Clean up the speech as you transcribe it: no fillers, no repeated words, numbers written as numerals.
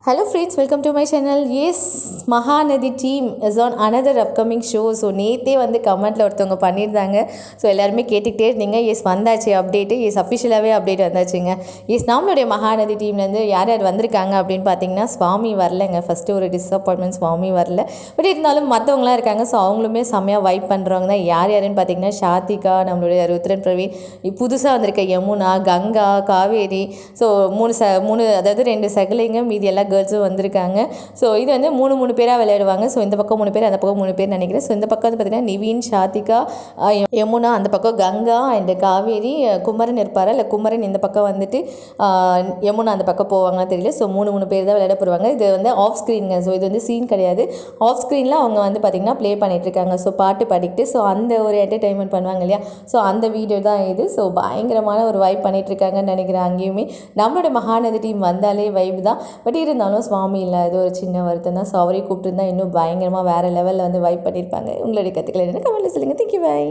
Hello friends, welcome to my channel. Yes, Mahanadi team is on another upcoming show. So நேற்றே வந்து கமெண்ட்டில் ஒருத்தவங்க பண்ணியிருந்தாங்க. ஸோ எல்லாருமே கேட்டுக்கிட்டே இருந்தீங்க. எஸ் வந்தாச்சு அப்டேட்டு. எஸ் அஃபிஷியலாகவே அப்டேட் வந்தாச்சுங்க. எஸ் நம்மளுடைய மகாநதி டீம்லேருந்து யார் யார் வந்திருக்காங்க அப்படின்னு பார்த்தீங்கன்னா ஸ்வாமி வரலைங்க. ஃபஸ்ட்டு ஒரு டிஸப்பாயின்மெண்ட் ஸ்வாமி வரல. பட் இருந்தாலும் மற்றவங்களாம் இருக்காங்க. ஸோ அவங்களுமே செம்மையாக வைப் பண்ணுறவங்க தான். யார் யாருன்னு பார்த்தீங்கன்னா ஷாத்திகா, நம்மளுடைய ருத்ரன் பிரவீன், புதுசாக வந்திருக்க யமுனா, கங்கா, காவேரி. ஸோ மூணு அதாவது 2 சகலைங்க, மீதி எல்லா கேர்ள்ஸும் வந்திருக்காங்க. ஸோ இது வந்து மூணு பேராக விளையாடுவாங்க. ஸோ இந்த பக்கம் 3 பேர், அந்த பக்கம் 3 பேர் நினைக்கிறேன். ஸோ இந்த பக்கம் வந்து பார்த்திங்கன்னா நிவீன், ஷாத்திகா, யமுனா, அந்த பக்கம் கங்கா அண்ட் காவேரி, குமரன் இருப்பார். இல்லை குமரன் இந்த பக்கம் வந்துட்டு யமுனா அந்த பக்கம் போவாங்கன்னு தெரியல. ஸோ 3 பேர் தான் விளையாட போடுவாங்க. இது வந்து ஆஃப் ஸ்க்ரீனுங்க. ஸோ இது வந்து சீன் கிடையாது. ஆஃப் ஸ்க்ரீனில் அவங்க வந்து பார்த்திங்கன்னா ப்ளே பண்ணிகிட்ருக்காங்க. ஸோ பாட்டு பாடிக்கிட்டு ஸோ அந்த ஒரு என்டர்டெயின்மெண்ட் பண்ணுவாங்க இல்லையா. ஸோ அந்த வீடியோ தான் இது. ஸோ பயங்கரமான ஒரு வைப் பண்ணிகிட்ருக்காங்கன்னு நினைக்கிறேன். அங்கேயுமே நம்மளோட மகாநதி டீம் வந்தாலே வைப் தான். பட் இருந்தாலும் சுவாமி இல்லை, அது ஒரு சின்ன வருத்தம் தான். ஸோ அவரையும் கூப்பிட்டுருந்தா இன்னும் பயங்கரமாக வேறு லெவலில் வந்து வைப் பண்ணியிருப்பாங்க. உங்களுடைய கருத்துக்கள் என்ன கமெண்ட்டில் சொல்லுங்கள். Thank you, by.